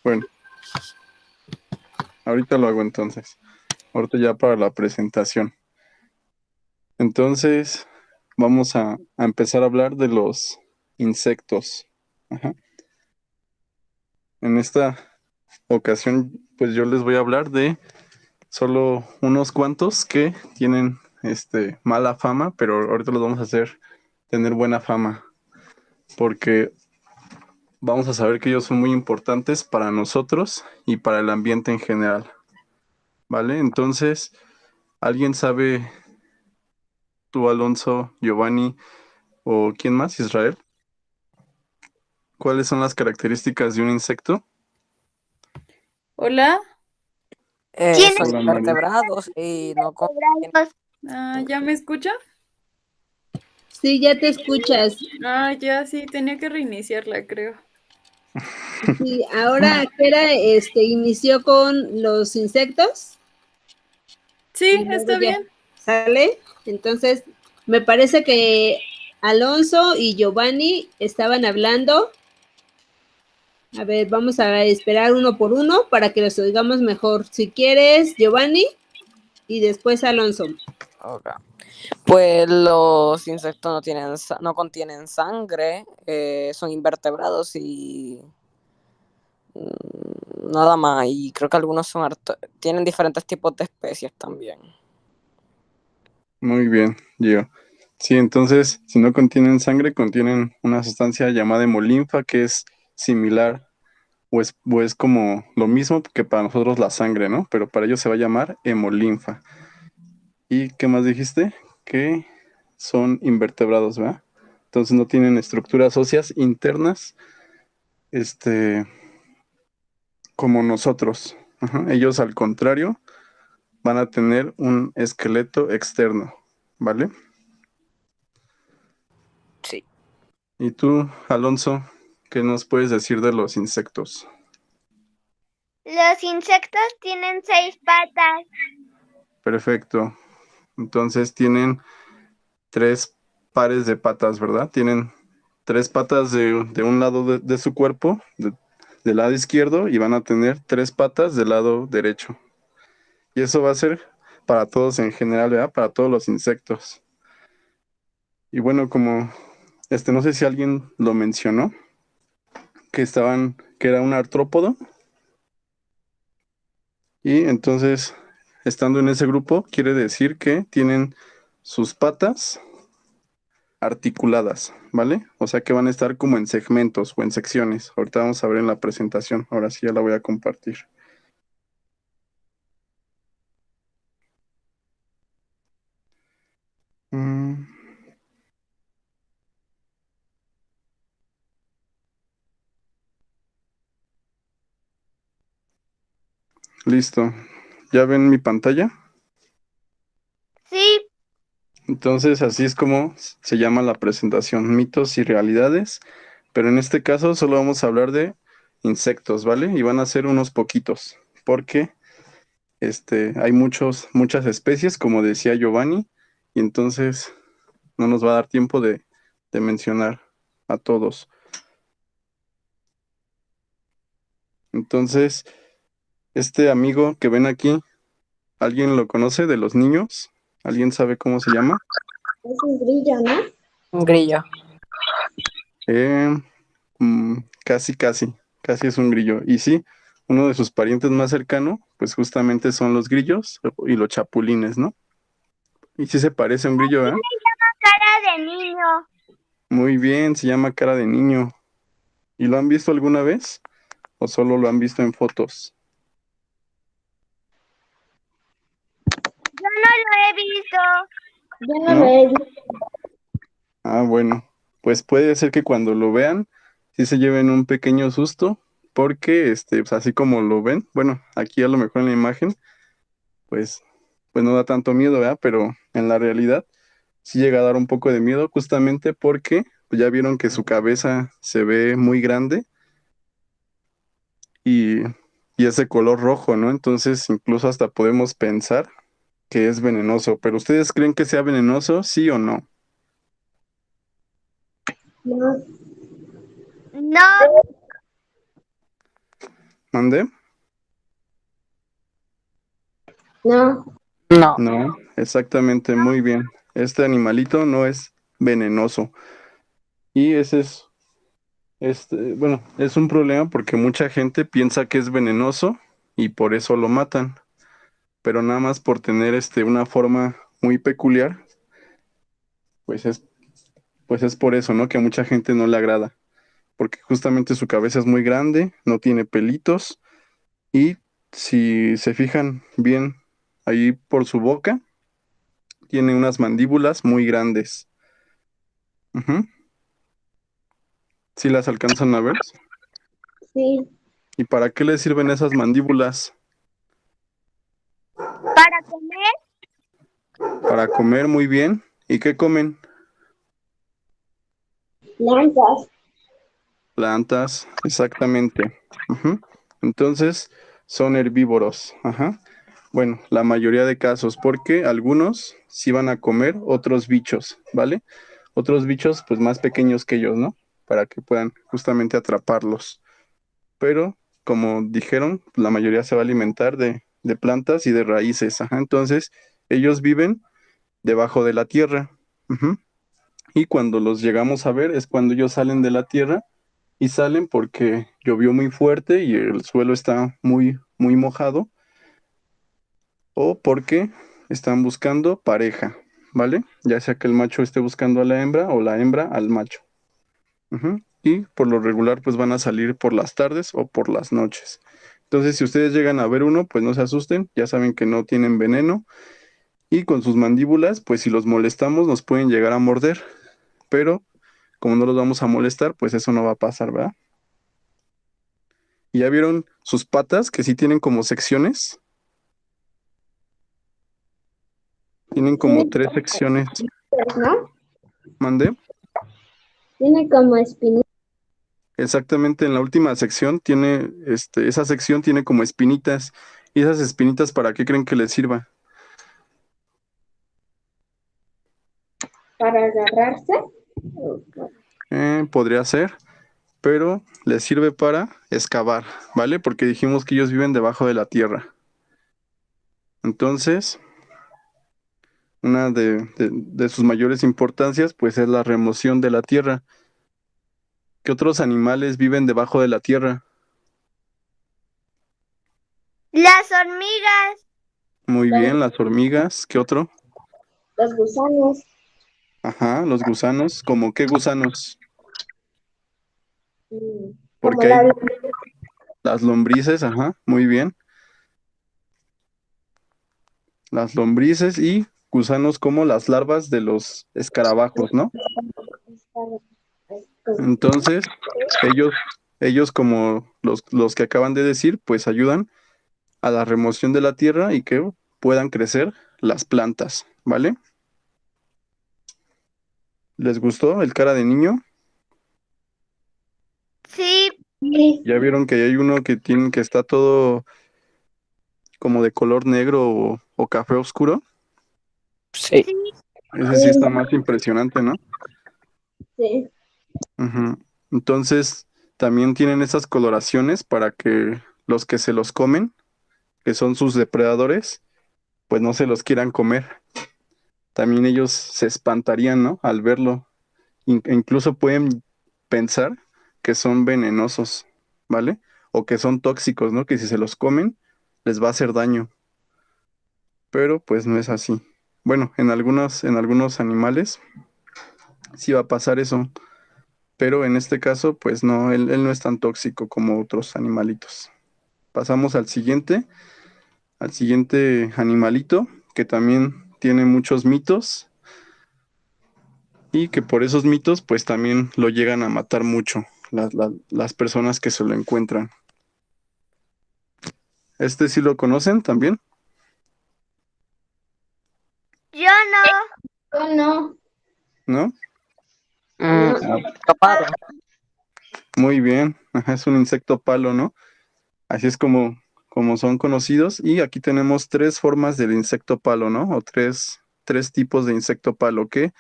Bueno, ahorita lo hago entonces. Ahorita ya para la presentación. Entonces, vamos a empezar a hablar de los insectos. Ajá. En esta ocasión, pues yo les voy a hablar de solo unos cuantos que tienen mala fama, pero ahorita los vamos a hacer tener buena fama, porque vamos a saber que ellos son muy importantes para nosotros y para el ambiente en general, ¿vale? Entonces, ¿alguien sabe, tú, Alonso, Giovanni o quién más, Israel, cuáles son las características de un insecto? Hola, Tiene Son Hola, María. invertebrados y no contienen. vertebrados. ¿ya me escucha? Sí, ya te escuchas. Ya sí, tenía que reiniciarla, creo. Sí, ahora que era, inició con los insectos Sí, y luego está ya bien. sale. Entonces, me parece que Alonso y Giovanni estaban hablando. A ver, vamos a esperar uno por uno para que los oigamos mejor. Si quieres, Giovanni, y después Alonso. Ok. Pues los insectos no contienen sangre, son invertebrados y nada más. Y creo que algunos tienen diferentes tipos de especies también. Muy bien, Gio. Sí, entonces, si no contienen sangre, contienen una sustancia llamada hemolinfa que es similar o es como lo mismo que para nosotros la sangre, ¿no? Pero para ellos se va a llamar hemolinfa. ¿Y qué más dijiste? Que son invertebrados, ¿verdad? Entonces no tienen estructuras óseas internas, este, como nosotros. Ajá. Ellos, al contrario, van a tener un esqueleto externo, ¿vale? Sí. ¿Y tú, Alonso, qué nos puedes decir de los insectos? Los insectos tienen 6 patas. Perfecto. Entonces tienen tres pares de patas, ¿verdad? Tienen tres patas de un lado de su cuerpo, del lado izquierdo, y van a tener tres patas del lado derecho. Y eso va a ser para todos en general, ¿verdad? Para todos los insectos. Y bueno, como no sé si alguien lo mencionó, que era un artrópodo. Y entonces, estando en ese grupo, quiere decir que tienen sus patas articuladas, ¿vale? O sea que van a estar como en segmentos o en secciones. Ahorita vamos a ver en la presentación. Ahora sí ya la voy a compartir. Mm, listo. ¿Ya ven mi pantalla? Sí, Entonces, así es como se llama la presentación, mitos y realidades. Pero en este caso solo vamos a hablar de insectos, ¿vale? Y van a ser unos poquitos, porque hay muchas especies, como decía Giovanni, y entonces no nos va a dar tiempo de mencionar a todos. Entonces, este amigo que ven aquí, ¿alguien lo conoce de los niños? ¿Alguien sabe cómo se llama? Es un grillo, ¿no? Un grillo. Eh, casi es un grillo. Y sí, uno de sus parientes más cercano, pues justamente son los grillos y los chapulines, ¿no? Y sí se parece a un grillo, ¿eh? cara de niño. Muy bien, se llama cara de niño. ¿Y lo han visto alguna vez? ¿O solo lo han visto en fotos? Yo no lo he visto. Yo no lo ¿No? he visto. Ah, bueno, pues puede ser que cuando lo vean, sí se lleven un pequeño susto, porque pues así como lo ven, bueno, aquí a lo mejor en la imagen, pues, pues no da tanto miedo, ¿verdad? Pero en la realidad sí llega a dar un poco de miedo, justamente porque pues, ya vieron que su cabeza se ve muy grande y, y es de color rojo, ¿no? Entonces incluso hasta podemos pensar que es venenoso, pero ¿ustedes creen que sea venenoso, sí o no? No. No, ¿Mande? No. No. No, exactamente, muy bien. Este animalito no es venenoso. Y ese es, bueno, es un problema porque mucha gente piensa que es venenoso y por eso lo matan. Pero nada más por tener una forma muy peculiar, pues es, pues es por eso, ¿no? Que a mucha gente no le agrada. Porque justamente su cabeza es muy grande, no tiene pelitos y si se fijan bien ahí por su boca, tiene unas mandíbulas muy grandes. Ujú. ¿Sí las alcanzan a ver? Sí. ¿Y para qué les sirven esas mandíbulas? Para comer. Para comer muy bien. ¿Y qué comen? Plantas. Plantas, exactamente. Ujú. Entonces, son herbívoros. Ajá. Bueno, la mayoría de casos, porque algunos sí van a comer otros bichos, ¿vale? Otros bichos, pues más pequeños que ellos, ¿no? Para que puedan justamente atraparlos. Pero, como dijeron, la mayoría se va a alimentar de plantas y de raíces. Ajá. Entonces, ellos viven debajo de la tierra. Ujú. Y cuando los llegamos a ver es cuando ellos salen de la tierra y salen porque llovió muy fuerte y el suelo está muy, muy mojado o porque están buscando pareja, ¿vale? Ya sea que el macho esté buscando a la hembra o la hembra al macho. Ujú. Y por lo regular pues van a salir por las tardes o por las noches. Entonces si ustedes llegan a ver uno, pues no se asusten, ya saben que no tienen veneno y con sus mandíbulas, pues si los molestamos nos pueden llegar a morder, pero como no los vamos a molestar, pues eso no va a pasar, ¿verdad? ¿Y ya vieron sus patas que sí tienen como secciones? Tienen como Tiene tres secciones. ¿no? ¿Mande? Tiene como espinitas. Exactamente, en la última sección tiene, esa sección tiene como espinitas. ¿Y esas espinitas para qué creen que les sirva? Para agarrarse. Podría ser, pero les sirve para excavar, ¿vale? Porque dijimos que ellos viven debajo de la tierra. Entonces, una de sus mayores importancias, pues es la remoción de la tierra. ¿Qué otros animales viven debajo de la tierra? Las hormigas. Muy Los, bien, las hormigas. ¿Qué otro? los gusanos. Ajá, los gusanos. ¿Cómo qué gusanos? Como Porque hay la. las lombrices, ajá, muy bien. Las lombrices y gusanos como las larvas de los escarabajos, ¿no? Entonces, ellos, ellos como los que acaban de decir, pues ayudan a la remoción de la tierra y que puedan crecer las plantas, ¿vale? ¿Les gustó el cara de niño? Sí. Sí. ¿Ya vieron que hay uno que tiene, que está todo como de color negro o café oscuro? Sí. Ese sí está más impresionante, ¿no? Sí. Ujú. Entonces, también tienen esas coloraciones para que los que se los comen, que son sus depredadores, pues no se los quieran comer. También ellos se espantarían, ¿no? Al verlo. E incluso pueden pensar que son venenosos, ¿vale? O que son tóxicos, ¿no? Que si se los comen, les va a hacer daño. Pero pues no es así. Bueno, en algunos animales sí va a pasar eso. Pero en este caso, pues no, él no es tan tóxico como otros animalitos. Pasamos al siguiente animalito, que también tiene muchos mitos y que por esos mitos, pues también lo llegan a matar mucho las personas que se lo encuentran. ¿Este sí lo conocen también? Yo no. Yo no. ¿No? Mm, Ah, caparo. muy bien. Ajá, es un insecto palo, ¿no? Así es como son conocidos. Y aquí tenemos tres formas del insecto palo, ¿no? O tres tipos de insecto palo, que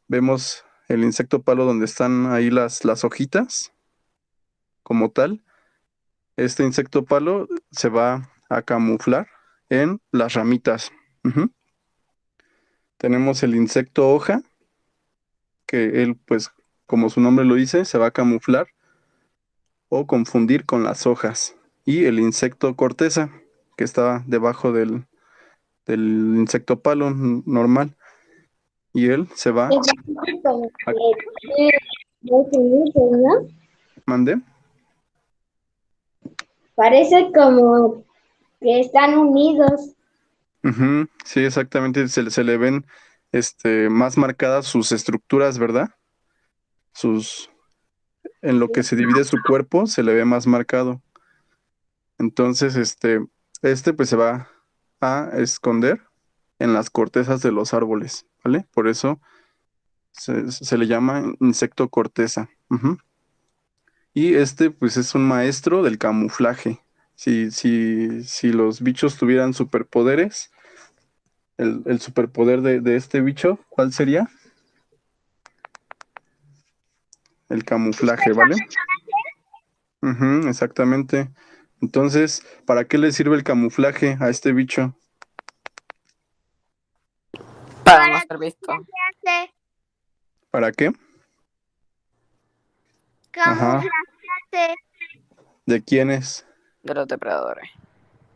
vemos el insecto palo donde están ahí las hojitas, como tal. este insecto palo se va a camuflar en las ramitas. Ujú. Tenemos el insecto hoja, que él, pues, como su nombre lo dice, se va a camuflar o confundir con las hojas. Y el insecto corteza, que está debajo del insecto palo normal. Y él se va a... ¿no? ¿Mande? Parece como que están unidos. Ujú, sí, exactamente. Se le ven más marcadas sus estructuras, ¿verdad? Sus, en lo que se divide su cuerpo, se le ve más marcado. Entonces, pues se va a esconder en las cortezas de los árboles, ¿vale? Por eso se le llama insecto corteza. Ujú. Y pues es un maestro del camuflaje. Si los bichos tuvieran superpoderes, el superpoder de este bicho, ¿cuál sería? El camuflaje, ¿vale? Ujú, exactamente. Entonces, ¿para qué le sirve el camuflaje a este bicho? Para no Para ser visto. hacer ¿Para qué? Ajá. camuflaje. ¿De quién es? De los depredadores.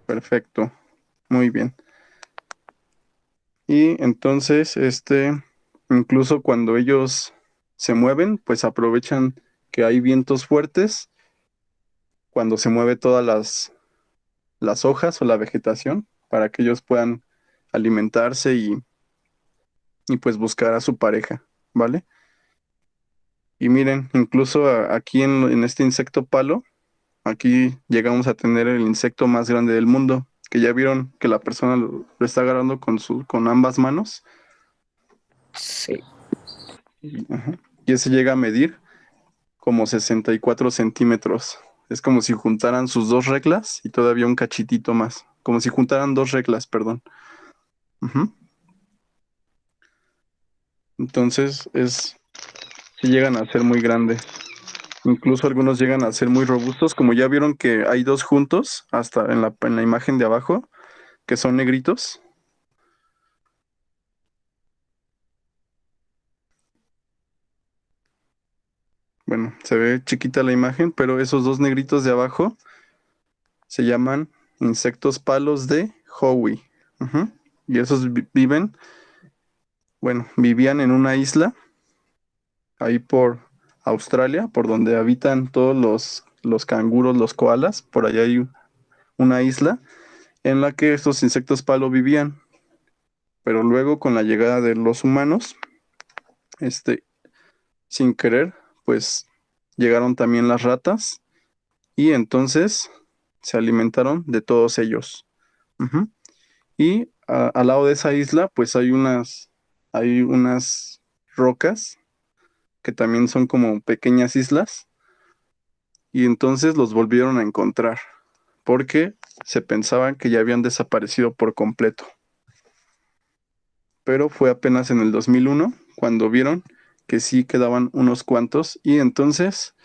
Perfecto. Muy bien. Y entonces, incluso cuando ellos se mueven, pues aprovechan que hay vientos fuertes cuando se mueve todas las hojas o la vegetación para que ellos puedan alimentarse y pues buscar a su pareja, ¿vale? Y miren, incluso aquí en este insecto palo, aquí llegamos a tener el insecto más grande del mundo, que ya vieron que la persona lo está agarrando con ambas manos. Sí. Ajá. Y ese llega a medir como 64 centímetros. Es como si juntaran sus dos reglas y todavía un cachitito más. Como si juntaran dos reglas, perdón. Ujú. Entonces sí llegan a ser muy grandes. Incluso algunos llegan a ser muy robustos. Como ya vieron que hay dos juntos, hasta en la imagen de abajo, que son negritos. Bueno, se ve chiquita la imagen, pero esos dos negritos de abajo se llaman insectos palos de Howie. Ujú. Y esos vivían en una isla, ahí por Australia, por donde habitan todos los canguros, los koalas. Por allá hay una isla en la que estos insectos palo vivían. Pero luego, con la llegada de los humanos, este, sin querer, pues llegaron también las ratas y entonces se alimentaron de todos ellos. Ujú. Y al lado de esa isla, pues hay unas rocas que también son como pequeñas islas, y entonces los volvieron a encontrar, porque se pensaban que ya habían desaparecido por completo. Pero fue apenas en el 2001 cuando vieron que sí quedaban unos cuantos, y entonces,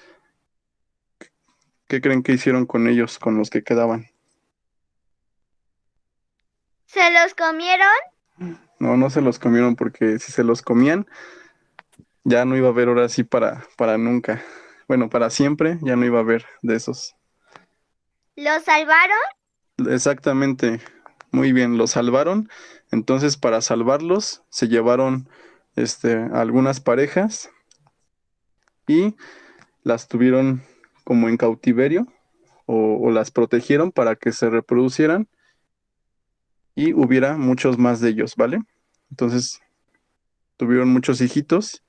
¿qué creen que hicieron con ellos, con los que quedaban? ¿Se los comieron? No, no se los comieron, porque si se los comían, ya no iba a haber ahora sí para nunca. Bueno, para siempre ya no iba a haber de esos. ¿Los salvaron? Exactamente, muy bien, los salvaron. Entonces, para salvarlos, se llevaron algunas parejas y las tuvieron como en cautiverio, o las protegieron para que se reproducieran y hubiera muchos más de ellos, ¿vale? Entonces, tuvieron muchos hijitos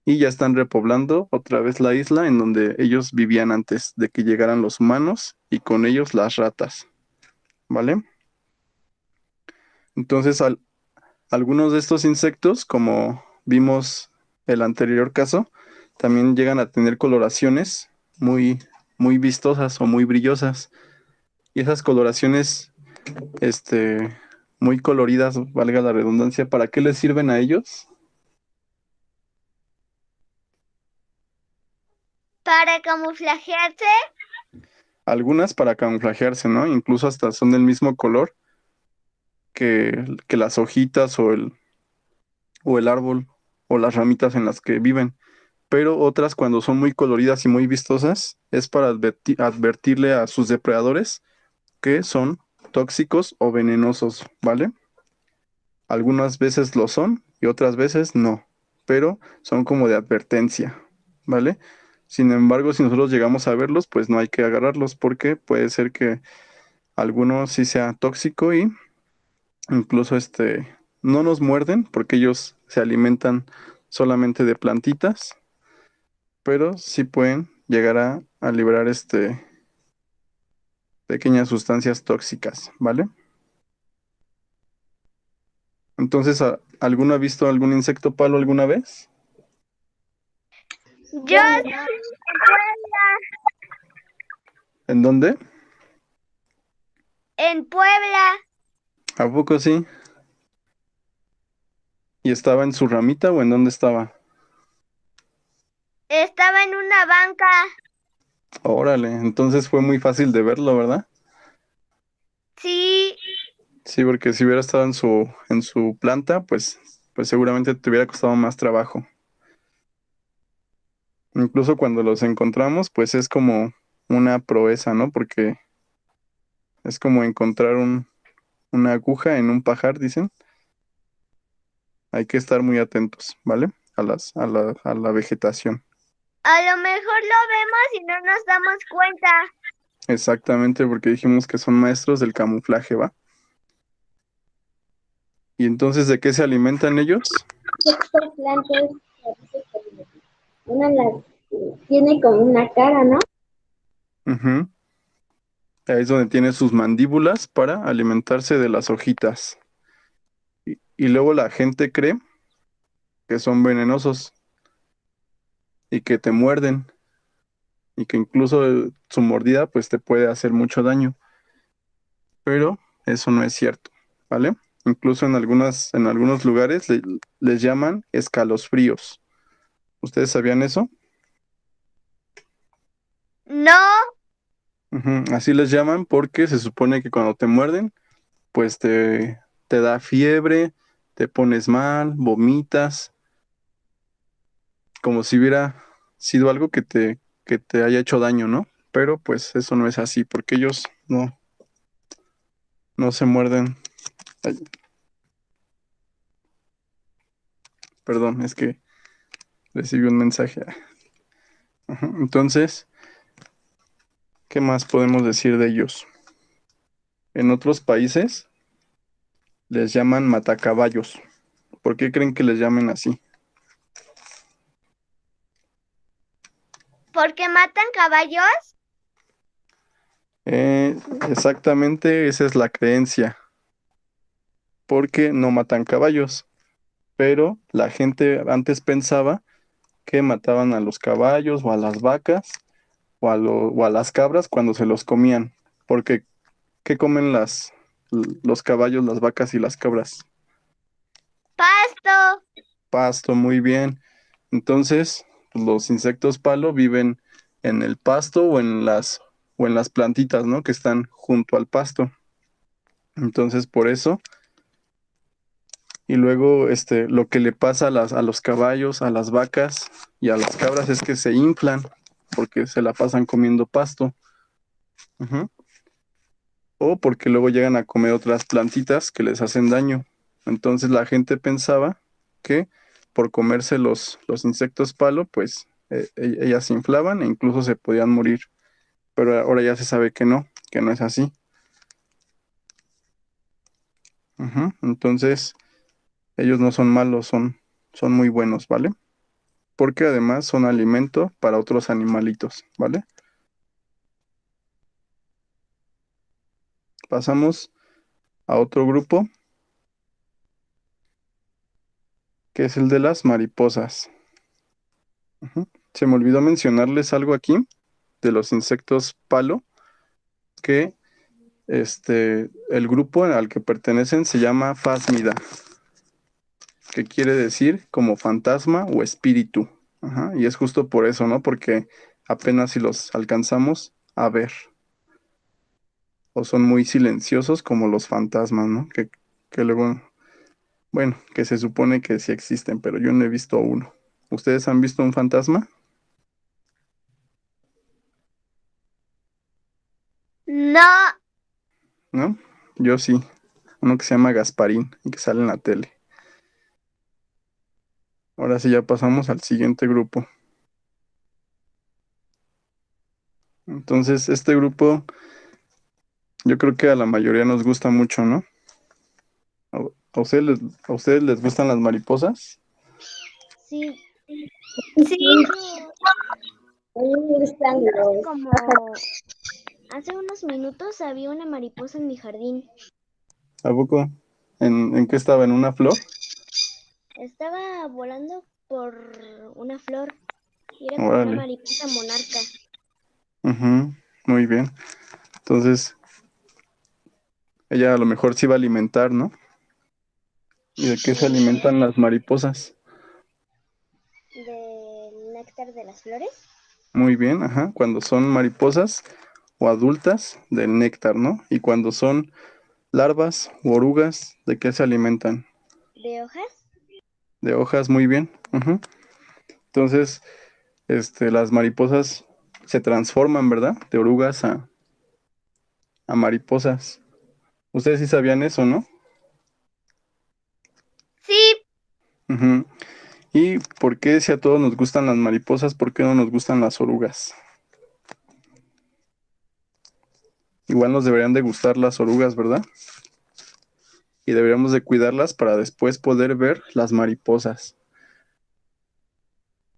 y ya están repoblando otra vez la isla en donde ellos vivían antes de que llegaran los humanos y con ellos las ratas, ¿vale? Entonces, algunos de estos insectos, como vimos el anterior caso, también llegan a tener coloraciones muy, muy vistosas o muy brillosas. Y esas coloraciones, muy coloridas, valga la redundancia, ¿para qué les sirven a ellos? ¿Para camuflajearse? Algunas para camuflajearse, ¿no? Incluso hasta son del mismo color que las hojitas o el árbol o las ramitas en las que viven. Pero otras cuando son muy coloridas y muy vistosas es para advertirle a sus depredadores que son tóxicos o venenosos, ¿vale? Algunas veces lo son y otras veces no, pero son como de advertencia, ¿vale? Sin embargo, si nosotros llegamos a verlos, pues no hay que agarrarlos porque puede ser que alguno sí sea tóxico y incluso no nos muerden porque ellos se alimentan solamente de plantitas, pero sí pueden llegar a liberar pequeñas sustancias tóxicas, ¿vale? Entonces, ¿alguno ha visto algún insecto palo alguna vez? Yo ¿En dónde? en Puebla ¿A poco sí? ¿Y estaba en su ramita o en dónde estaba? estaba en una banca. Órale, entonces fue muy fácil de verlo, ¿verdad? Sí, Sí, porque si hubiera estado en su planta, pues seguramente te hubiera costado más trabajo. Incluso cuando los encontramos, pues es como una proeza, ¿no? Porque es como encontrar una aguja en un pajar, dicen. Hay que estar muy atentos, ¿vale? A la vegetación. a lo mejor lo vemos y no nos damos cuenta. Exactamente, porque dijimos que son maestros del camuflaje, ¿va? ¿Y entonces de qué se alimentan ellos? Estas plantas, una las tiene como una cara, ¿no? Ujú. Ahí es donde tiene sus mandíbulas para alimentarse de las hojitas. Y luego la gente cree que son venenosos y que te muerden y que incluso su mordida pues te puede hacer mucho daño. Pero eso no es cierto, ¿vale? Incluso en algunos lugares les llaman escalofríos. ¿Ustedes sabían eso? No, Ujú. Así les llaman porque se supone que cuando te muerden, pues te da fiebre, te pones mal, vomitas, como si hubiera sido algo que te haya hecho daño, ¿no? Pero pues eso no es así, porque ellos no se muerden. Ay, perdón, es que recibí un mensaje. Ajá. Entonces, ¿qué más podemos decir de ellos? En otros países les llaman matacaballos. ¿Por qué creen que les llamen así? porque matan caballos. Eh, Exactamente, esa es la creencia, porque no matan caballos, pero la gente antes pensaba que mataban a los caballos o a las vacas o a las cabras cuando se los comían, porque ¿qué comen los caballos, las vacas y las cabras? Pasto. Pasto, muy bien. Entonces, pues, los insectos palo viven en el pasto o en las plantitas, ¿no? Que están junto al pasto. Entonces, por eso. Y luego, lo que le pasa a los caballos, a las vacas y a las cabras es que se inflan porque se la pasan comiendo pasto. Ujú. O porque luego llegan a comer otras plantitas que les hacen daño. Entonces la gente pensaba que por comerse los insectos palo, pues ellas se inflaban e incluso se podían morir. Pero ahora ya se sabe que no es así. Ujú. Entonces ellos no son malos, son muy buenos, ¿vale? Porque además son alimento para otros animalitos, ¿vale? Pasamos a otro grupo, que es el de las mariposas. Ujú. Se me olvidó mencionarles algo aquí de los insectos palo, que el grupo al que pertenecen se llama Phasmida, que quiere decir como fantasma o espíritu. Ajá. Y es justo por eso, ¿no? Porque apenas si los alcanzamos a ver. o son muy silenciosos como los fantasmas, ¿no? Que luego, bueno, que se supone que sí existen, pero yo no he visto uno. ¿Ustedes han visto un fantasma? No. ¿No? Yo sí. Uno que se llama Gasparín y que sale en la tele. Ahora sí ya pasamos al siguiente grupo. Entonces, este grupo yo creo que a la mayoría nos gusta mucho, ¿no? ¿A, a ustedes les gustan las mariposas? Sí, Sí, a mí me gustan los como pájaros. Hace unos minutos había una mariposa en mi jardín. ¿A poco? ¿En qué estaba? ¿En una flor? Estaba volando por una flor y era como una Órale. mariposa monarca. Ujú, muy bien. Entonces, ella a lo mejor se iba a alimentar, ¿no? ¿Y de qué se alimentan las mariposas? Del néctar de las flores. Muy bien, ajá. Cuando son mariposas o adultas, del néctar, ¿no? Y cuando son larvas o orugas, ¿de qué se alimentan? De hojas. De hojas, muy bien. Ujú. Entonces, las mariposas se transforman, ¿verdad? De orugas a mariposas. Ustedes sí sabían eso, ¿no? sí, Ujú. ¿Y por qué si a todos nos gustan las mariposas, por qué no nos gustan las orugas? Igual nos deberían de gustar las orugas, ¿verdad? Y deberíamos de cuidarlas para después poder ver las mariposas.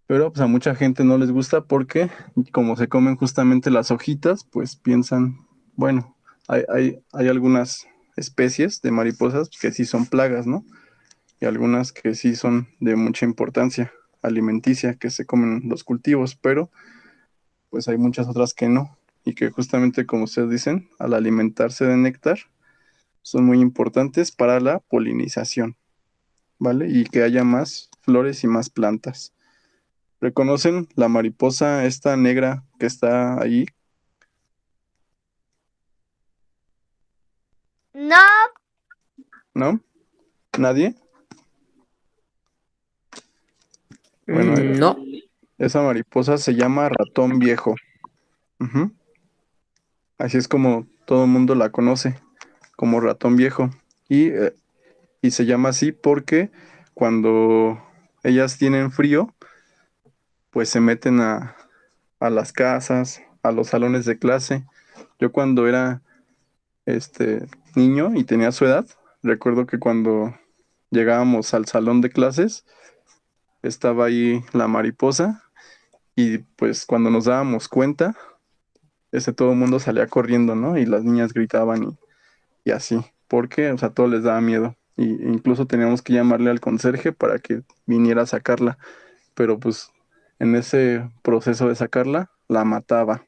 Pero pues a mucha gente no les gusta porque como se comen justamente las hojitas, pues piensan, bueno, hay algunas especies de mariposas que sí son plagas, ¿no? Y algunas que sí son de mucha importancia alimenticia, que se comen los cultivos, pero pues hay muchas otras que no, y que justamente como ustedes dicen, al alimentarse de néctar, son muy importantes para la polinización, ¿vale? Y que haya más flores y más plantas. ¿Reconocen la mariposa esta negra que está ahí? no, ¿No? ¿Nadie? Bueno, No. esa mariposa se llama ratón viejo. Ujú. Así es como todo el mundo la conoce, como ratón viejo. Y se llama así porque cuando ellas tienen frío, pues se meten a las casas, a los salones de clase. Yo cuando era niño y tenía su edad, recuerdo que cuando llegábamos al salón de clases, estaba ahí la mariposa y pues cuando nos dábamos cuenta, todo el mundo salía corriendo, ¿no? Y las niñas gritaban y así, porque, o sea, todo les daba miedo. Y incluso teníamos que llamarle al conserje para que viniera a sacarla, pero pues en ese proceso de sacarla, la mataba.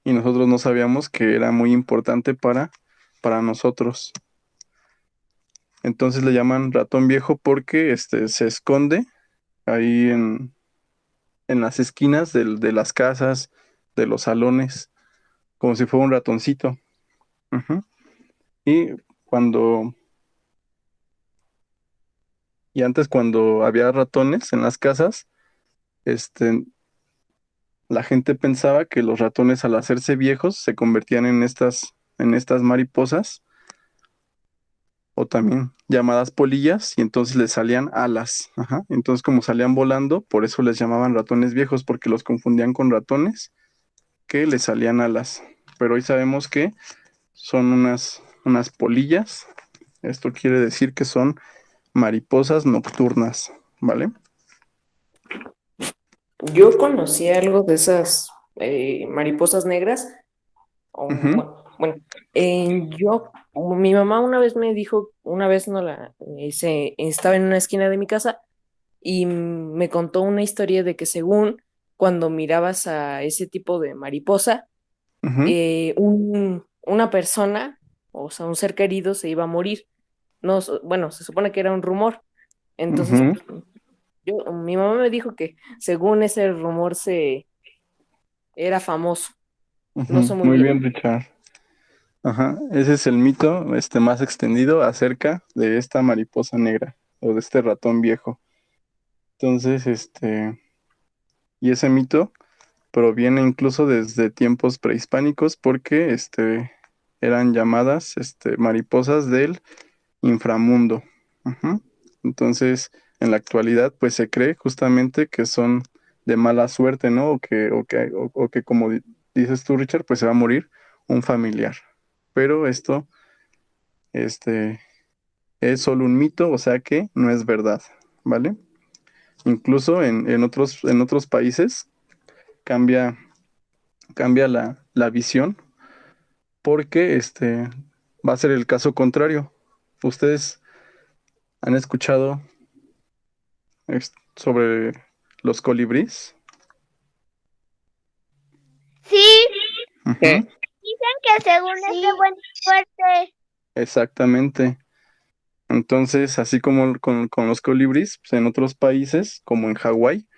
Y nosotros no sabíamos que era muy importante para nosotros. Entonces le llaman ratón viejo porque se esconde ahí en las esquinas de las casas, de los salones, como si fuera un ratoncito. Ujú. Y cuando, y antes cuando había ratones en las casas, este, la gente pensaba que los ratones al hacerse viejos se convertían en estas mariposas, o también llamadas polillas, y entonces les salían alas. Ajá. Entonces, como salían volando, por eso les llamaban ratones viejos, porque los confundían con ratones que les salían alas. Pero hoy sabemos que son unas polillas. Esto quiere decir que son mariposas nocturnas, ¿vale? Yo conocí algo de esas mariposas negras. Ujú, Bueno, mi mamá una vez me dijo, una vez no estaba en una esquina de mi casa y me contó una historia de que según cuando mirabas a ese tipo de mariposa, ujú, una persona, o sea, un ser querido se iba a morir. No, bueno, se supone que era un rumor. Entonces, ujú, mi mamá me dijo que según ese rumor era famoso. No sé ujú. muy Muy bien. bien, Richard. Ajá, ese es el mito más extendido acerca de esta mariposa negra o de este ratón viejo. Entonces, y ese mito proviene incluso desde tiempos prehispánicos porque eran llamadas mariposas del inframundo. Ujú. Entonces, en la actualidad, pues se cree justamente que son de mala suerte, ¿no? O que como dices tú, Richard, pues se va a morir un familiar. Pero esto, este, es solo un mito, o sea que no es verdad, ¿vale? Incluso en otros países cambia, cambia la visión porque va a ser el caso contrario. ¿Ustedes han escuchado sobre los colibríes? Sí, Ujú, dicen que según es de buena suerte. exactamente. Entonces, así como con los colibríes, pues en otros países, como en Hawái,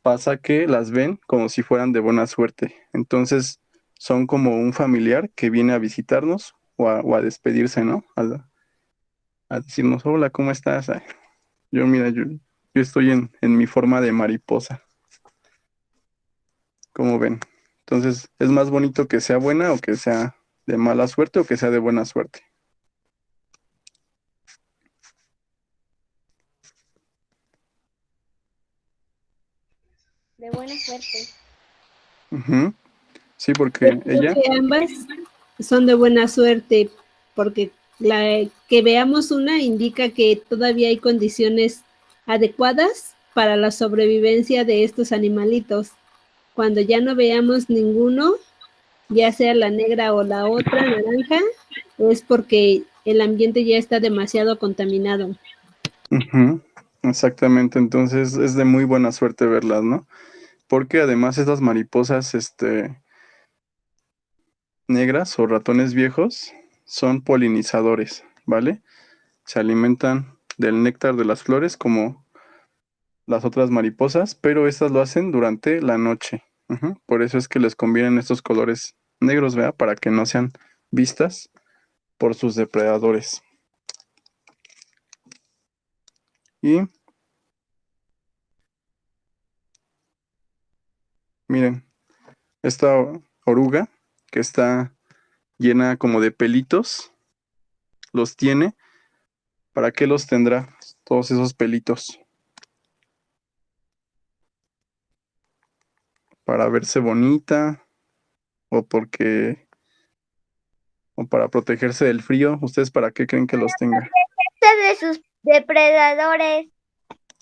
pasa que las ven como si fueran de buena suerte. Entonces, son como un familiar que viene a visitarnos o a despedirse, ¿no? A decirnos, hola, ¿cómo estás? Ay, mira, yo estoy en mi forma de mariposa. ¿Cómo ven? Entonces, ¿es más bonito que sea buena o que sea de mala suerte o que sea de buena suerte? De buena suerte. Ujú. Sí, Yo porque creo ella, que ambas son de buena suerte, porque que veamos una indica que todavía hay condiciones adecuadas para la sobrevivencia de estos animalitos. Cuando ya no veamos ninguno, ya sea la negra o la otra naranja, es porque el ambiente ya está demasiado contaminado. ujú, exactamente, entonces es de muy buena suerte verlas, ¿no? Porque además estas mariposas, negras o ratones viejos son polinizadores, ¿vale? Se alimentan del néctar de las flores como las otras mariposas, pero estas lo hacen durante la noche. Ujú. Por eso es que les convienen estos colores negros, ¿verdad? Para que no sean vistas por sus depredadores. Y miren, esta oruga que está llena como de pelitos, los tiene. ¿Para qué los tendrá todos esos pelitos? ¿Para verse bonita o o para protegerse del frío? ¿Ustedes para qué creen que los tenga? De sus depredadores.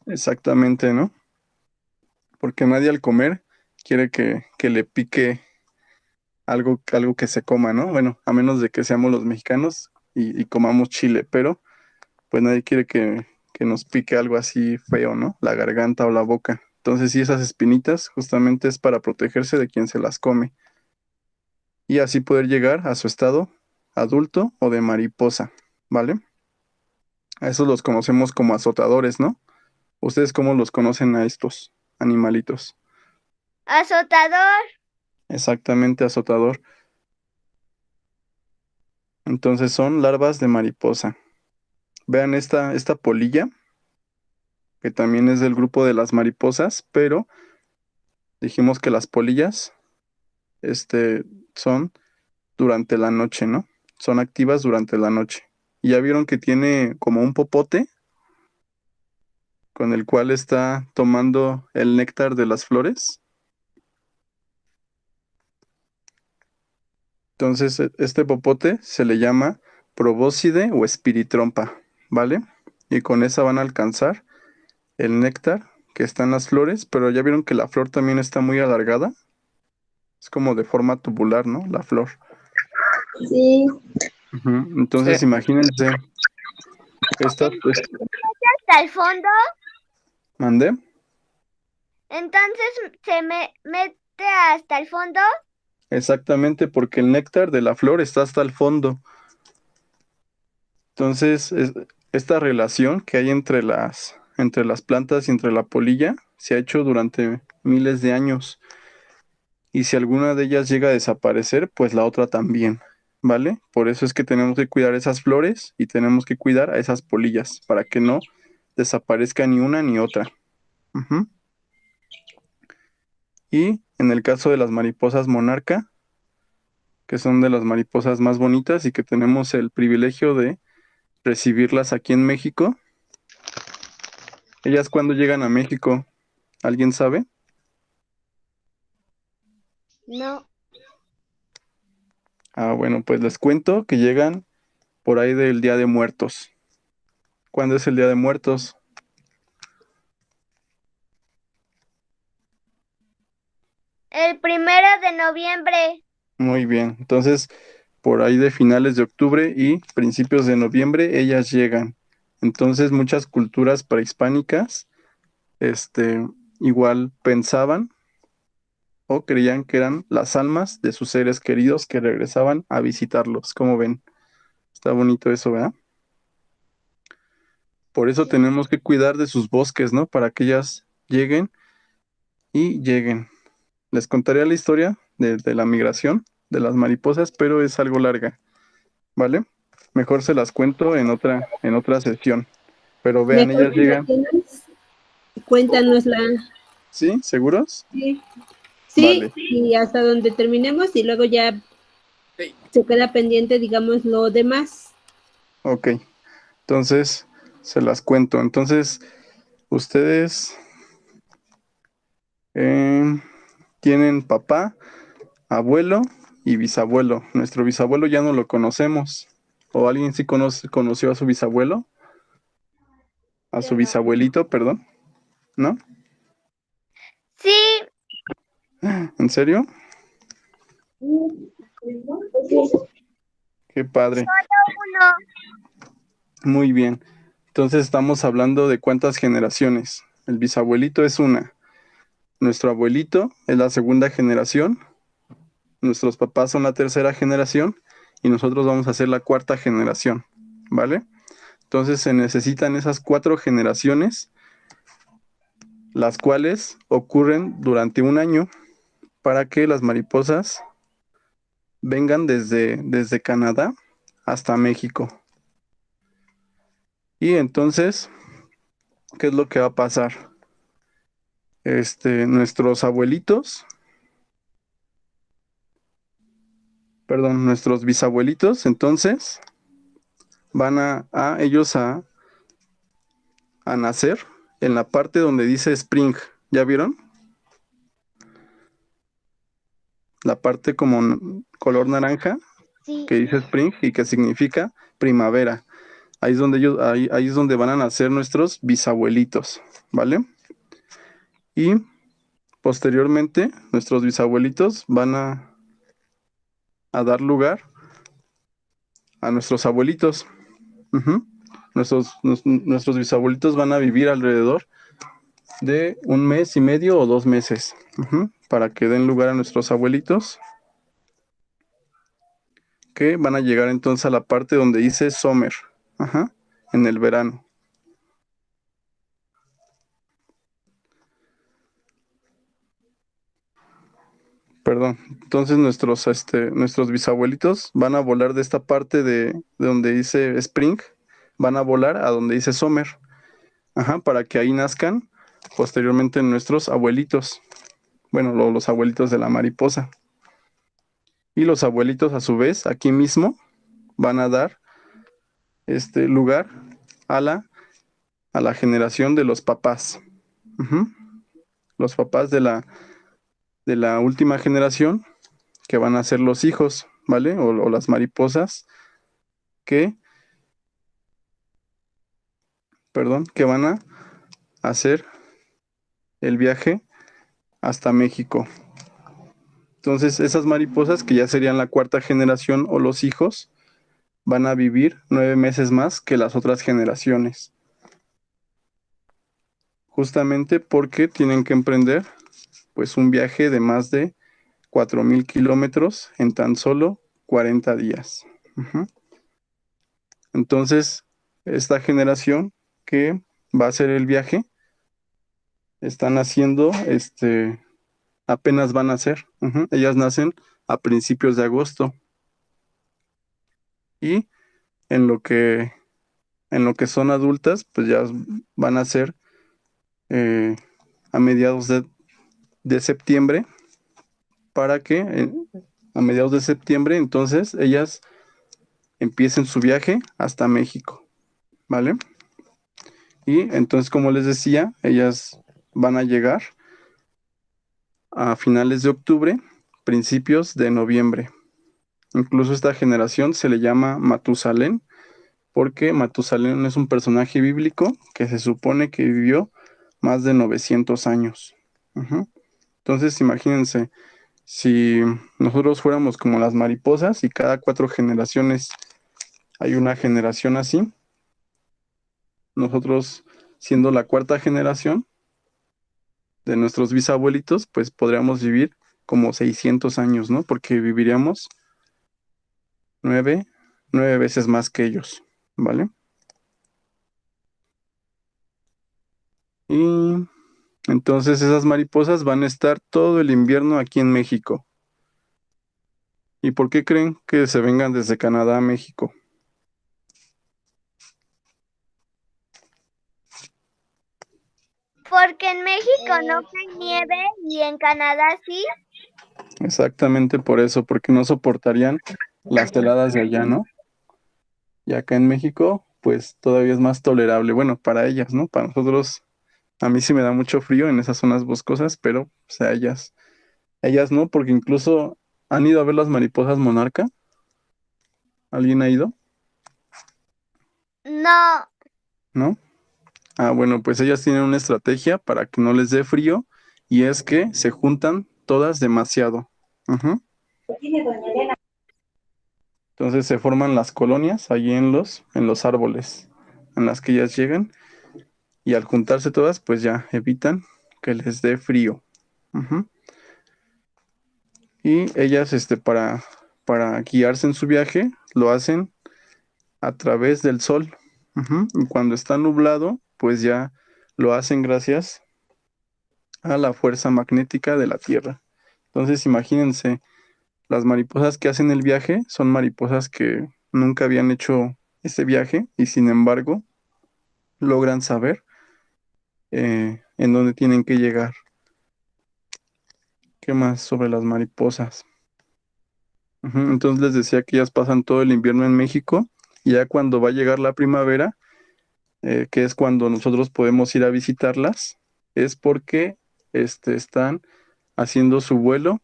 Exactamente, ¿no? Porque nadie al comer quiere que le pique algo que se coma, ¿no? Bueno, a menos de que seamos los mexicanos y comamos chile, pero pues nadie quiere que nos pique algo así feo, ¿no? La garganta o la boca. Entonces, sí, esas espinitas justamente es para protegerse de quien se las come y así poder llegar a su estado adulto o de mariposa, ¿vale? A esos los conocemos como azotadores, ¿no? ¿Ustedes cómo los conocen a estos animalitos? Azotador. Exactamente, azotador. Entonces son larvas de mariposa. Vean esta polilla, que también es del grupo de las mariposas, pero dijimos que las polillas, son durante la noche, ¿no? Son activas durante la noche. Y ya vieron que tiene como un popote con el cual está tomando el néctar de las flores. Entonces, este popote se le llama probóscide o espiritrompa, ¿vale? Y con esa van a alcanzar el néctar que está en las flores, pero ya vieron que la flor también está muy alargada. Es como de forma tubular, ¿no? La flor. Sí, Ujú. Entonces, Sí. imagínense, esta, Hasta el fondo. mandé. Entonces se mete hasta el fondo. Exactamente, porque el néctar de la flor está hasta el fondo. Entonces, esta relación que hay entre las plantas y entre la polilla se ha hecho durante miles de años. Y si alguna de ellas llega a desaparecer, pues la otra también. ¿vale? Por eso es que tenemos que cuidar esas flores y tenemos que cuidar a esas polillas para que no desaparezca ni una ni otra. Ujú. Y en el caso de las mariposas monarca, que son de las mariposas más bonitas y que tenemos el privilegio de recibirlas aquí en México, ellas cuando llegan a México, ¿alguien sabe? No. Ah, bueno, pues les cuento que llegan por ahí del Día de Muertos. ¿Cuándo es el Día de Muertos? El 1 de noviembre. Muy bien. Entonces, por ahí de finales de octubre y principios de noviembre, ellas llegan. Entonces, muchas culturas prehispánicas, igual pensaban o creían que eran las almas de sus seres queridos que regresaban a visitarlos. ¿Cómo ven? Está bonito eso, ¿verdad? Por eso tenemos que cuidar de sus bosques, ¿no? Para que ellas lleguen y lleguen. Les contaré la historia de la migración de las mariposas, pero es algo larga, ¿vale? Mejor se las cuento en otra sesión. Pero vean, Mejor ellas que la llegan. tienes, cuéntanosla. ¿Sí? ¿Seguros? Sí, sí, Vale. y hasta donde terminemos y luego ya se queda pendiente, digamos, lo demás. Ok. Entonces, se las cuento. Entonces, ustedes eh, tienen papá, abuelo y bisabuelo. Nuestro bisabuelo ya no lo conocemos. ¿O alguien sí conoció a su bisabuelo? A su bisabuelito, perdón. ¿No? Sí, ¿En serio? Qué padre. uno. Muy bien. Entonces estamos hablando de cuántas generaciones. El bisabuelito es una. Nuestro abuelito es la segunda generación. Nuestros papás son la tercera generación. Y nosotros vamos a ser la cuarta generación. ¿Vale? Entonces se necesitan esas 4 generaciones, las cuales ocurren durante un año para que las mariposas vengan desde Canadá hasta México. Y entonces, ¿qué es lo que va a pasar? Nuestros abuelitos, perdón, nuestros bisabuelitos, entonces van ellos a nacer en la parte donde dice Spring. ¿Ya vieron? La parte como color naranja Sí. que dice Spring y que significa primavera. Ahí es donde ahí es donde van a nacer nuestros bisabuelitos, ¿vale? Y posteriormente nuestros bisabuelitos van a dar lugar a nuestros abuelitos. Ujú. Nuestros bisabuelitos van a vivir alrededor de 1 mes y medio o 2 meses, para que den lugar a nuestros abuelitos, que van a llegar entonces a la parte donde dice summer, ajá, en el verano. Perdón. Entonces nuestros bisabuelitos van a volar de esta parte de donde dice spring, van a volar a donde dice summer, ajá, para que ahí nazcan posteriormente nuestros abuelitos. Bueno, los abuelitos de la mariposa. Y los abuelitos a su vez, aquí mismo, van a dar este lugar a la generación de los papás. Ujú. Los papás de la última generación, que van a ser los hijos, ¿vale? O las mariposas que, perdón, que van a hacer el viaje hasta México. Entonces, esas mariposas, que ya serían la cuarta generación o los hijos, van a vivir 9 meses más que las otras generaciones. Justamente porque tienen que emprender pues un viaje de más de 4,000 kilómetros en tan solo 40 días. Ujú. Entonces, esta generación que va a hacer el viaje, están haciendo, apenas van a hacer. Ujú. Ellas nacen a principios de agosto. y en lo que son adultas, pues ya van a ser a mediados de septiembre, para que a mediados de septiembre entonces ellas empiecen su viaje hasta México, ¿vale? Y entonces, como les decía, ellas van a llegar a finales de octubre, principios de noviembre. Incluso esta generación se le llama Matusalén, porque Matusalén es un personaje bíblico que se supone que vivió más de 900 años. Ujú. Entonces, imagínense, si nosotros fuéramos como las mariposas y cada 4 generaciones hay una generación así, nosotros siendo la 4ª generación de nuestros bisabuelitos, pues podríamos vivir como 600 años, ¿no? Porque viviríamos 9 veces más que ellos, ¿vale? Y entonces esas mariposas van a estar todo el invierno aquí en México. ¿Y por qué creen que se vengan desde Canadá a México? Porque en México no cae nieve y en Canadá sí. Exactamente por eso, porque no soportarían las heladas de allá, ¿no? Y acá en México, pues todavía es más tolerable. Bueno, para ellas, ¿no? Para nosotros, a mí sí me da mucho frío en esas zonas boscosas, pero pues, a ellas no, porque incluso han ido a ver las mariposas monarca. ¿Alguien ha ido? No. ¿No? Ah, bueno, pues ellas tienen una estrategia para que no les dé frío y es que se juntan todas demasiado. Ujú. Entonces se forman las colonias allí en los árboles en las que ellas llegan y al juntarse todas, pues ya evitan que les dé frío. Ujú. Y ellas, para guiarse en su viaje, lo hacen a través del sol. Ujú. Y cuando está nublado, pues ya lo hacen gracias a la fuerza magnética de la Tierra. Entonces, imagínense, las mariposas que hacen el viaje son mariposas que nunca habían hecho ese viaje y sin embargo logran saber en dónde tienen que llegar. ¿Qué más sobre las mariposas? Ujú. Entonces les decía que ellas pasan todo el invierno en México y ya cuando va a llegar la primavera, que es cuando nosotros podemos ir a visitarlas, es porque están haciendo su vuelo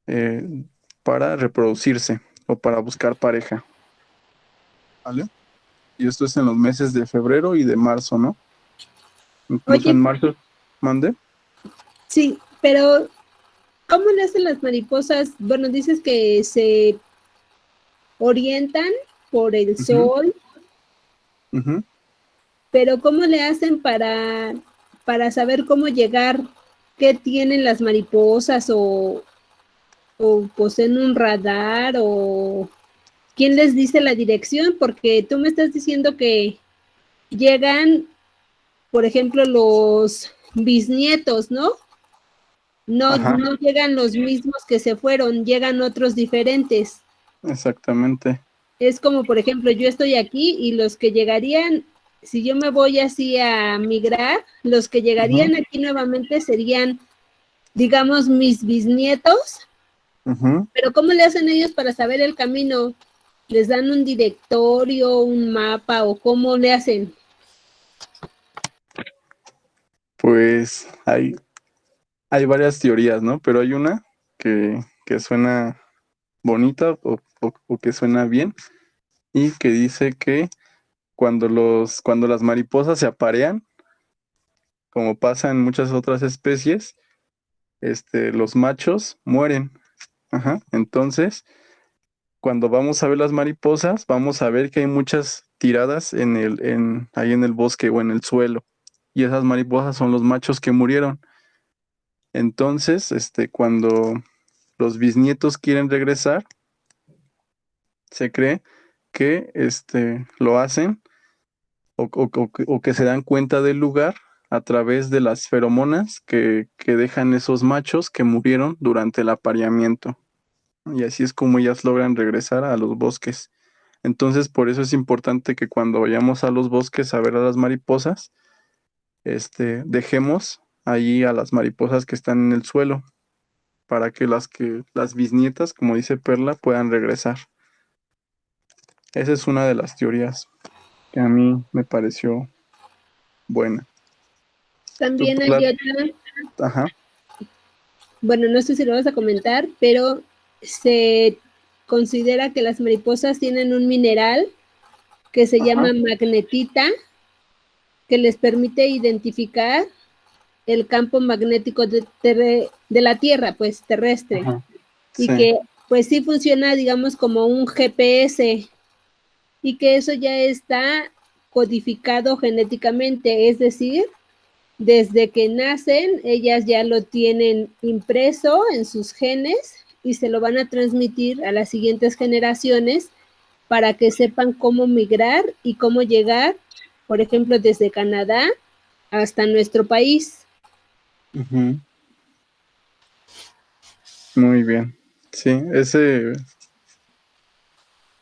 eh, para reproducirse o para buscar pareja, ¿vale? Y esto es en los meses de febrero y de marzo, ¿no? Incluso Oye, en marzo, mande. sí, pero ¿cómo le hacen las mariposas? Bueno, dices que se orientan por el Ujú, sol, ujú. pero ¿cómo le hacen para saber cómo llegar? ¿Qué tienen las mariposas o poseen un radar o quién les dice la dirección? Porque tú me estás diciendo que llegan, por ejemplo, los bisnietos, ¿no? No, Ajá, no llegan los mismos que se fueron, llegan otros diferentes. exactamente. Es como, por ejemplo, yo estoy aquí y los que llegarían, si yo me voy así a migrar, los que Ujú, llegarían aquí nuevamente serían, digamos, mis bisnietos, ujú. pero ¿cómo le hacen ellos para saber el camino? ¿Les dan un directorio, un mapa o cómo le hacen? Pues hay varias teorías, ¿no? Pero hay una que suena bonita o que suena bien y que dice que cuando las mariposas se aparean, como pasa en muchas otras especies, los machos mueren. Ajá. Entonces, cuando vamos a ver las mariposas, vamos a ver que hay muchas tiradas ahí en el bosque o en el suelo. Y esas mariposas son los machos que murieron. Entonces, cuando los bisnietos quieren regresar, se cree que lo hacen o que se dan cuenta del lugar a través de las feromonas que dejan esos machos que murieron durante el apareamiento. Y así es como ellas logran regresar a los bosques. Entonces, por eso es importante que cuando vayamos a los bosques a ver a las mariposas, dejemos allí a las mariposas que están en el suelo para que las bisnietas, como dice Perla, puedan regresar. Esa es una de las teorías que a mí me pareció buena. También hay Perla? otra, Ajá. bueno, no sé si lo vas a comentar, pero se considera que las mariposas tienen un mineral que se llama magnetita, que les permite identificar el campo magnético de la Tierra, pues terrestre, Ajá. y Sí. que pues sí funciona, digamos, como un GPS, y que eso ya está codificado genéticamente, es decir, desde que nacen, ellas ya lo tienen impreso en sus genes y se lo van a transmitir a las siguientes generaciones para que sepan cómo migrar y cómo llegar, por ejemplo, desde Canadá hasta nuestro país. Ujú. Muy bien. Sí, ese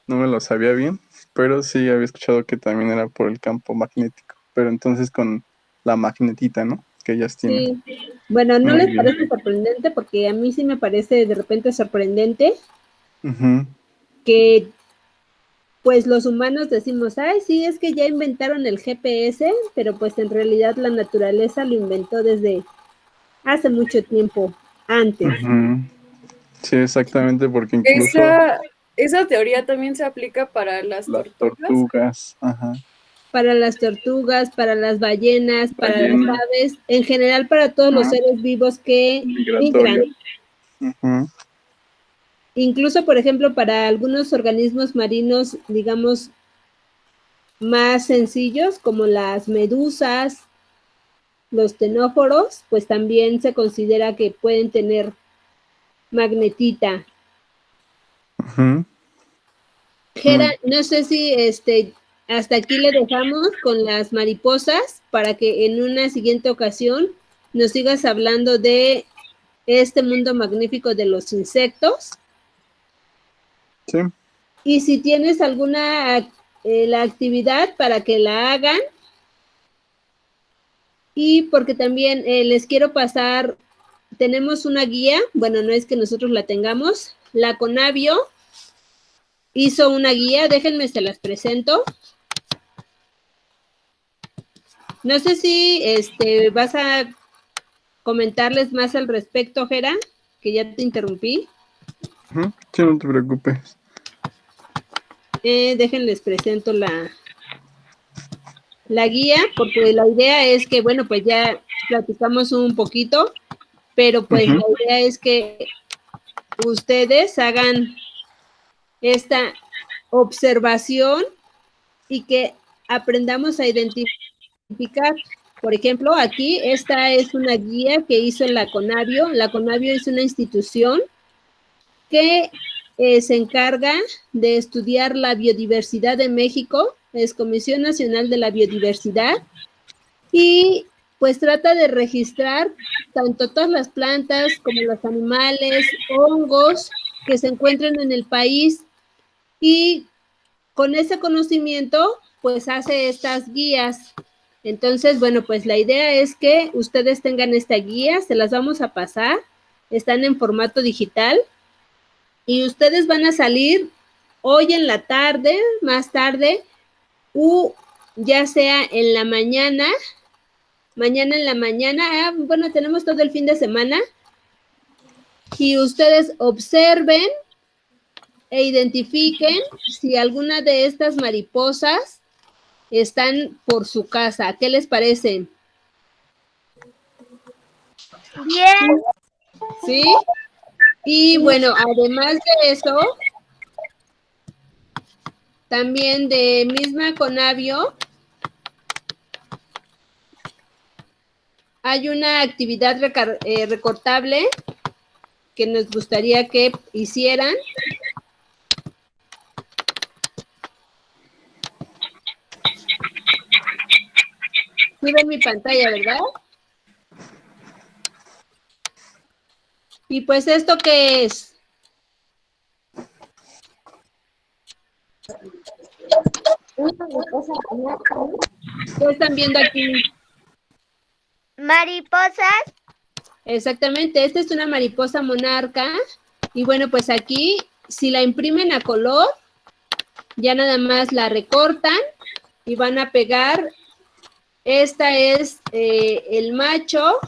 no me lo sabía bien, pero sí había escuchado que también era por el campo magnético. Pero entonces con la magnetita, ¿no? Que ellas tienen. Sí. Bueno, no Muy les bien. parece sorprendente porque a mí sí me parece de repente sorprendente Ujú. que pues los humanos decimos, ay, sí, es que ya inventaron el GPS, pero pues en realidad la naturaleza lo inventó desde hace mucho tiempo antes. Ujú. Sí, exactamente, porque incluso Esa teoría también se aplica para las las tortugas. tortugas, ajá, Para las tortugas, para las ballenas, para las ballenas, aves, en general para todos los seres vivos que migran. migratorias. Ujú. Incluso, por ejemplo, para algunos organismos marinos, digamos, más sencillos, como las medusas, los tenóforos, pues también se considera que pueden tener magnetita. Ujú. Jera, no sé si hasta aquí le dejamos con las mariposas para que en una siguiente ocasión nos sigas hablando de este mundo magnífico de los insectos. Sí, Y si tienes alguna la actividad para que la hagan. Y porque también les quiero pasar, tenemos una guía, bueno, no es que nosotros la tengamos, la Conavio hizo una guía, déjenme se las presento. No sé si vas a comentarles más al respecto, Jera, que ya te interrumpí. ujú. Sí, no te preocupes. Déjenles presento la guía, porque la idea es que, bueno, pues ya platicamos un poquito, pero pues Ujú. la idea es que ustedes hagan esta observación y que aprendamos a identificar. Por ejemplo, aquí esta es una guía que hizo la Conavio. La Conavio es una institución que se encarga de estudiar la biodiversidad de México, es Comisión Nacional de la Biodiversidad, y pues trata de registrar tanto todas las plantas como los animales, hongos que se encuentran en el país, y con ese conocimiento pues hace estas guías. Entonces, bueno, pues la idea es que ustedes tengan esta guía, se las vamos a pasar, están en formato digital y ustedes van a salir hoy en la tarde, más tarde, o ya sea en la mañana en la mañana, bueno, tenemos todo el fin de semana, y ustedes observen e identifiquen si alguna de estas mariposas están por su casa. ¿Qué les parece? Bien. ¿Sí? Y bueno, además de eso, también de misma Conavio, hay una actividad recortable que nos gustaría que hicieran. Sí ven mi pantalla, ¿verdad? Y pues, ¿esto qué es? Una mariposa monarca, ¿no? ¿Qué están viendo aquí? Mariposas. Exactamente, esta es una mariposa monarca. Y bueno, pues aquí, si la imprimen a color, ya nada más la recortan y van a pegar. Esta es el macho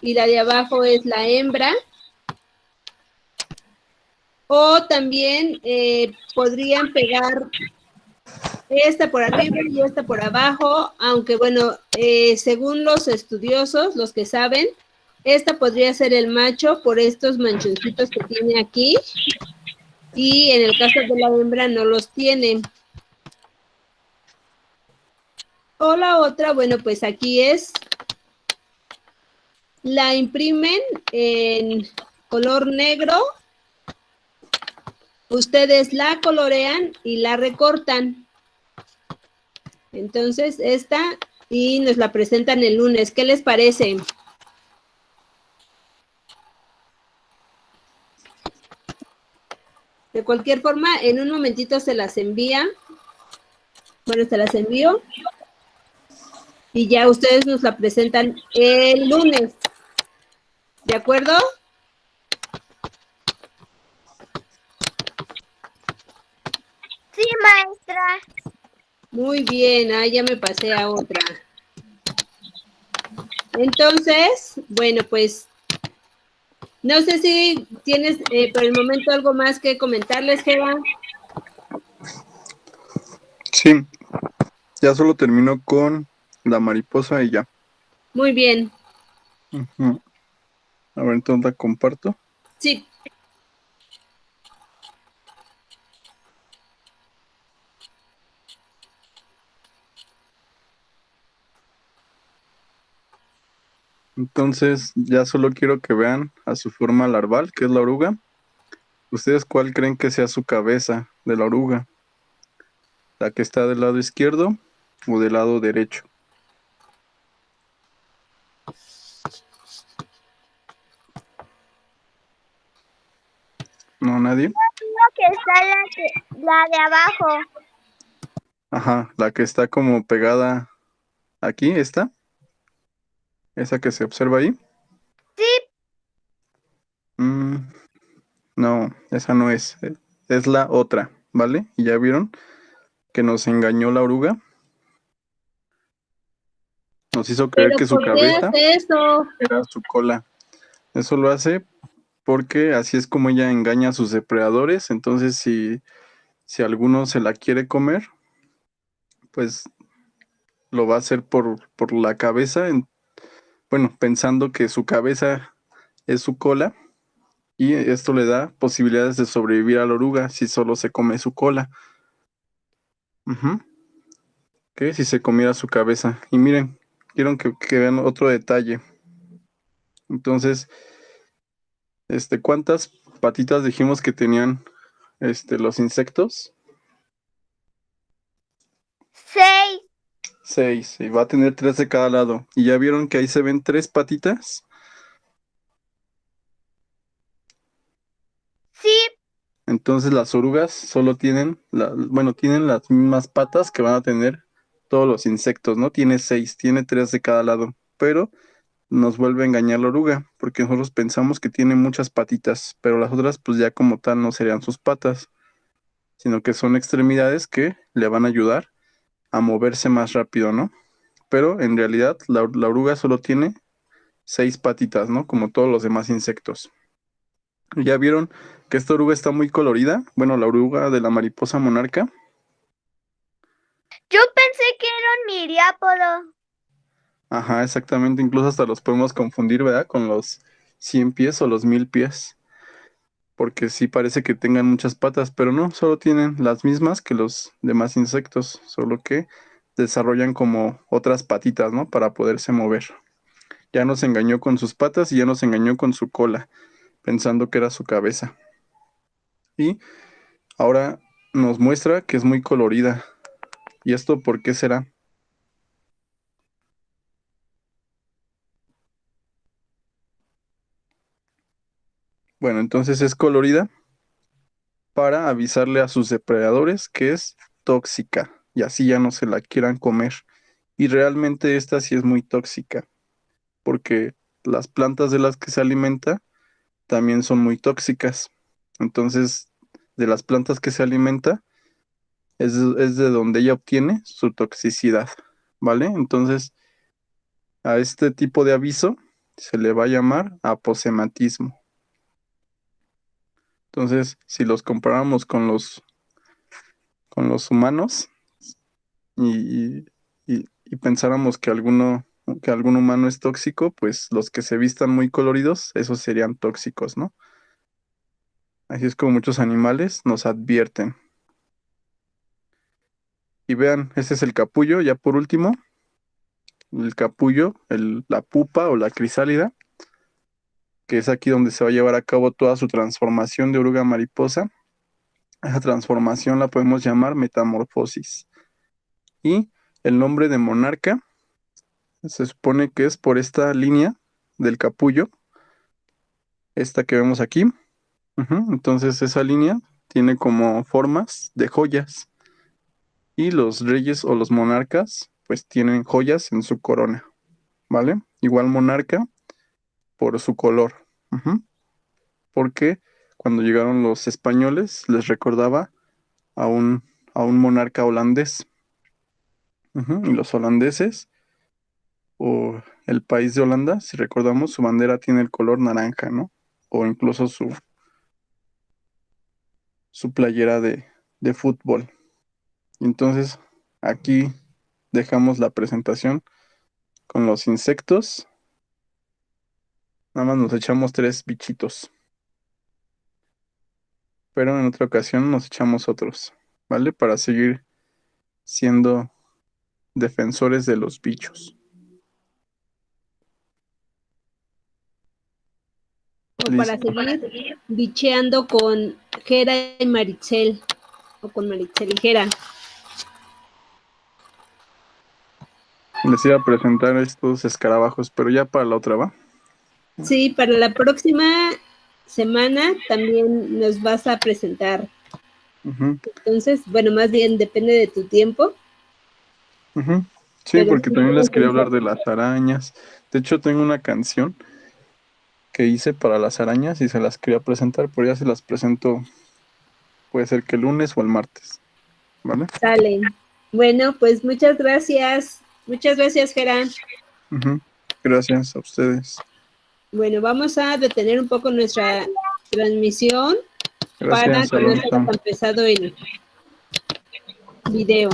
y la de abajo es la hembra. O también podrían pegar esta por arriba y esta por abajo, aunque bueno, según los estudiosos, los que saben, esta podría ser el macho por estos manchoncitos que tiene aquí, y en el caso de la hembra no los tiene. O la otra, bueno, pues aquí es, la imprimen en color negro, ustedes la colorean y la recortan. Entonces, esta, y nos la presentan el lunes. ¿Qué les parece? De cualquier forma, en un momentito se las envía. Bueno, se las envío. Y ya ustedes nos la presentan el lunes. ¿De acuerdo? Sí, maestra. Muy bien, ahí ya me pasé a otra. Entonces, bueno, pues no sé si tienes por el momento algo más que comentarles, Jeva. Sí, ya solo termino con la mariposa y ya. Muy bien. Ujú. A ver, entonces la comparto. Sí. Entonces, ya solo quiero que vean a su forma larval, que es la oruga. ¿Ustedes cuál creen que sea su cabeza de la oruga? ¿La que está del lado izquierdo o del lado derecho? ¿No, nadie? Creo que está la de abajo. Ajá, la que está como pegada aquí, ¿esta? ¿Esa que se observa ahí? Sí, Mm, no, esa no es. Es la otra, ¿vale? ¿Y ya vieron que nos engañó la oruga? Nos hizo creer Pero que su ¿por qué cabeza hace eso? era su cola. Eso lo hace porque así es como ella engaña a sus depredadores. Entonces, si alguno se la quiere comer, pues lo va a hacer por la cabeza, bueno, pensando que su cabeza es su cola, y esto le da posibilidades de sobrevivir a la oruga si solo se come su cola. Ujú. ¿Qué? Si se comiera su cabeza. Y miren, quiero que vean otro detalle. Entonces, ¿cuántas patitas dijimos que tenían los insectos? 6. 6, y va a tener 3 de cada lado. ¿Y ya vieron que ahí se ven 3 patitas? Sí, Entonces las orugas solo tienen, bueno, tienen las mismas patas que van a tener todos los insectos, ¿no? Tiene 6, tiene 3 de cada lado, pero nos vuelve a engañar la oruga, porque nosotros pensamos que tiene muchas patitas, pero las otras pues ya como tal no serían sus patas, sino que son extremidades que le van a ayudar a moverse más rápido, ¿no? Pero en realidad la oruga solo tiene 6 patitas, ¿no? Como todos los demás insectos. ¿Ya vieron que esta oruga está muy colorida? Bueno, la oruga de la mariposa monarca. yo pensé que era un miriápodo. Ajá, exactamente. Incluso hasta los podemos confundir, ¿verdad? Con los 100 pies o los 1000 pies. Porque sí parece que tengan muchas patas, pero no, solo tienen las mismas que los demás insectos, solo que desarrollan como otras patitas, ¿no? Para poderse mover. Ya nos engañó con sus patas y ya nos engañó con su cola, pensando que era su cabeza. Y ahora nos muestra que es muy colorida. ¿Y esto por qué será? Bueno, entonces es colorida para avisarle a sus depredadores que es tóxica y así ya no se la quieran comer. Y realmente esta sí es muy tóxica, porque las plantas de las que se alimenta también son muy tóxicas. Entonces, de las plantas que se alimenta es de donde ella obtiene su toxicidad, ¿vale? Entonces, a este tipo de aviso se le va a llamar aposematismo. Entonces, si los comparamos con los humanos y, y pensáramos que algún humano es tóxico, pues los que se vistan muy coloridos, esos serían tóxicos, ¿no? Así es como muchos animales nos advierten. Y vean, este es el capullo, ya por último, el capullo, la pupa o la crisálida, que es aquí donde se va a llevar a cabo toda su transformación de oruga a mariposa. Esa transformación la podemos llamar metamorfosis. Y el nombre de monarca se supone que es por esta línea del capullo, esta que vemos aquí. Entonces esa línea tiene como formas de joyas y los reyes o los monarcas pues tienen joyas en su corona, ¿vale? Igual monarca por su color, porque cuando llegaron los españoles les recordaba a un monarca holandés. Y los holandeses o el país de Holanda, si recordamos, su bandera tiene el color naranja, ¿no? O incluso su playera de fútbol. Entonces, aquí dejamos la presentación con los insectos. Nada más nos echamos 3 bichitos. Pero en otra ocasión nos echamos otros, ¿vale? Para seguir siendo defensores de los bichos. O para seguir bicheando con Jera y Maritzel. O con Maritzel y Jera. Les iba a presentar estos escarabajos, pero ya para la otra, ¿va? Sí, para la próxima semana también nos vas a presentar. Entonces, bueno, más bien depende de tu tiempo. Sí, porque también les quería hablar de las arañas. De hecho, tengo una canción que hice para las arañas y se las quería presentar, pero ya se las presento, puede ser que el lunes o el martes, ¿vale? Sale. Bueno, pues muchas gracias. Muchas gracias, Gerán. Gracias a ustedes. Bueno, vamos a detener un poco nuestra transmisión Gracias, para que no Alonso. sea tan pesado el video.